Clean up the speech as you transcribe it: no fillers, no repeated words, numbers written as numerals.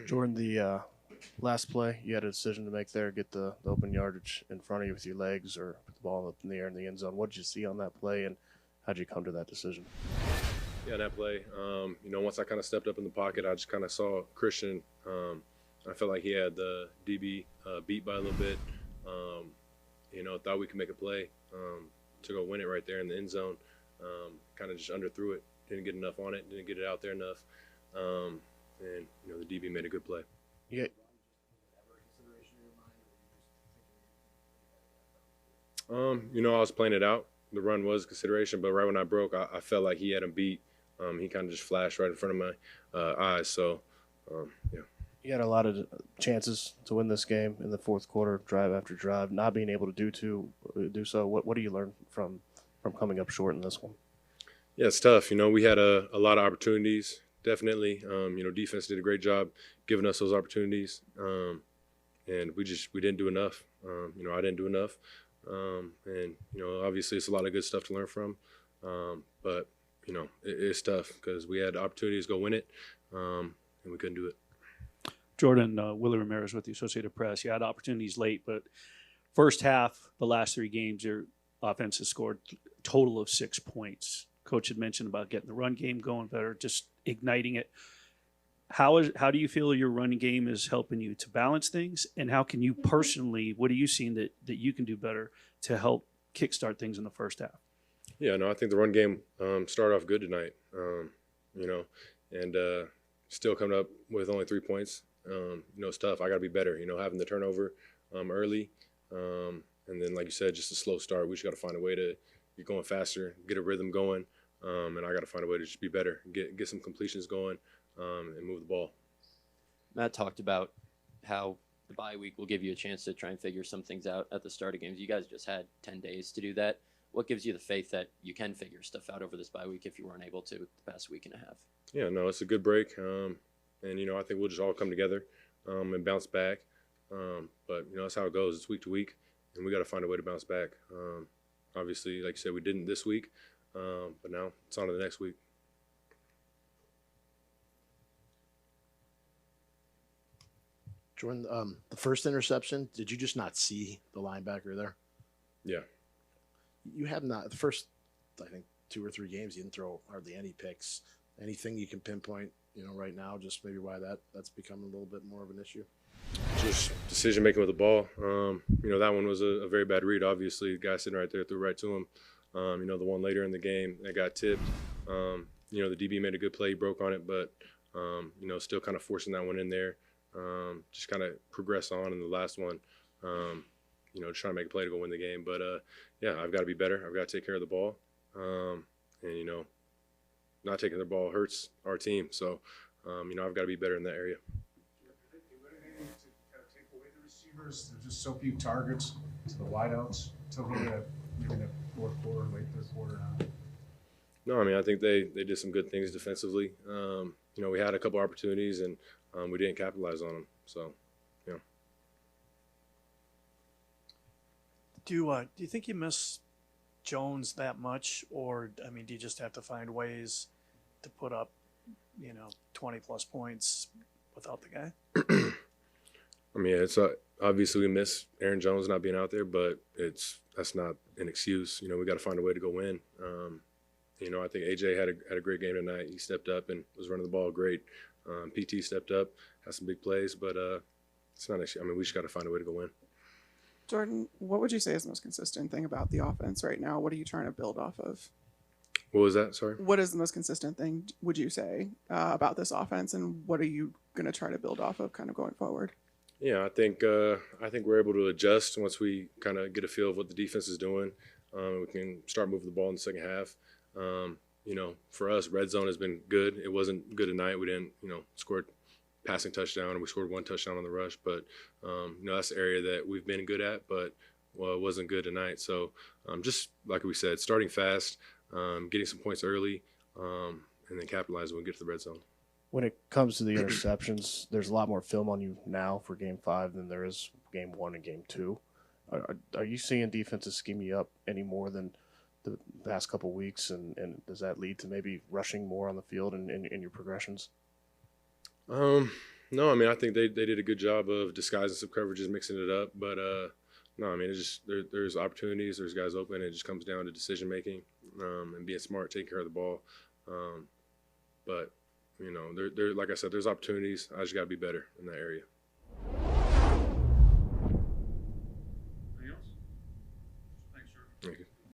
Jordan, the last play, you had a decision to make there, get the open yardage in front of you with your legs or put the ball up in the air in the end zone. What did you see on that play, and how did you come to that decision? Yeah, that play. Once I kind of stepped up in the pocket, I just kind of saw Christian. I felt like he had the DB beat by a little bit. Thought we could make a play to go win it right there in the end zone. Kind of just underthrew it. Didn't get enough on it. Didn't get it out there enough. The DB made a good play. Yeah. I was playing it out. The run was a consideration, but right when I broke, I felt like he had him beat. He kind of just flashed right in front of my eyes. So, yeah. You had a lot of chances to win this game in the fourth quarter, drive after drive, not being able to do so. What do you learn from coming up short in this one? Yeah, it's tough. We had a lot of opportunities, definitely. Defense did a great job giving us those opportunities, and we didn't do enough. I didn't do enough, obviously it's a lot of good stuff to learn from, but it's tough because we had opportunities to go win it, and we couldn't do it. Jordan, Willie Ramirez with the Associated Press. You had opportunities late, but first half, the last three games, your offense has scored a total of 6 points. Coach had mentioned about getting the run game going better, just igniting it. How do you feel your running game is helping you to balance things, and how can you personally, what are you seeing that you can do better to help kickstart things in the first half? Yeah, no, I think the run game started off good tonight, and still coming up with only 3 points. It's tough. I got to be better, having the turnover early. And then, like you said, just a slow start. We just got to find a way to get going faster, get a rhythm going, and I got to find a way to just be better, get some completions going, and move the ball. Matt talked about how the bye week will give you a chance to try and figure some things out at the start of games. You guys just had 10 days to do that. What gives you the faith that you can figure stuff out over this bye week if you weren't able to the past week and a half? Yeah, no, it's a good break. I think we'll just all come together and bounce back. But that's how it goes. It's week to week, and we got to find a way to bounce back. Obviously, like you said, we didn't this week, but now it's on to the next week. Jordan, the first interception, did you just not see the linebacker there? Yeah. You have not. The first, I think, 2 or 3 games, you didn't throw hardly any picks. Anything you can pinpoint, right now, just maybe why that's become a little bit more of an issue? Just decision making with the ball. That one was a very bad read. Obviously, the guy sitting right there threw right to him. The one later in the game that got tipped. The DB made a good play, he broke on it, but still kind of forcing that one in there. Just kind of progress on in the last one. Just trying to make a play to go win the game. But I've got to be better. I've got to take care of the ball. Not taking the ball hurts our team. So, I've got to be better in that area. Do they do anything to kind of take away the receivers? There's just so few targets to the wideouts until maybe the fourth quarter, late third quarter now. No, I think they did some good things defensively. We had a couple opportunities and we didn't capitalize on them. So, yeah. Do you think you miss Jones that much, or do you just have to find ways to put up, 20 plus points without the guy? It's obviously we miss Aaron Jones not being out there, but that's not an excuse. We got to find a way to go win. I think AJ had a great game tonight. He stepped up and was running the ball great. PT stepped up, had some big plays, but it's not an issue. We just got to find a way to go win. Jordan, what would you say is the most consistent thing about the offense right now? What are you trying to build off of? What was that? Sorry? What is the most consistent thing, would you say, about this offense, and what are you going to try to build off of kind of going forward? Yeah, I think we're able to adjust once we kind of get a feel of what the defense is doing. We can start moving the ball in the second half. For us, red zone has been good. It wasn't good tonight. We didn't, score passing touchdown, and we scored 1 touchdown on the rush. But, that's the area that we've been good at, but it wasn't good tonight. So just like we said, starting fast, getting some points early, and then capitalizing when we get to the red zone. When it comes to the interceptions, there's a lot more film on you now for Game 5 than there is Game 1 and Game 2. Are you seeing defenses scheme you up any more than the past couple weeks, and does that lead to maybe rushing more on the field in your progressions? No, I mean, I think they did a good job of disguising some coverages, mixing it up. But no, I mean, it's just there's opportunities, there's guys open. It just comes down to decision making and being smart, taking care of the ball. But you know, there like I said, there's opportunities. I just got to be better in that area.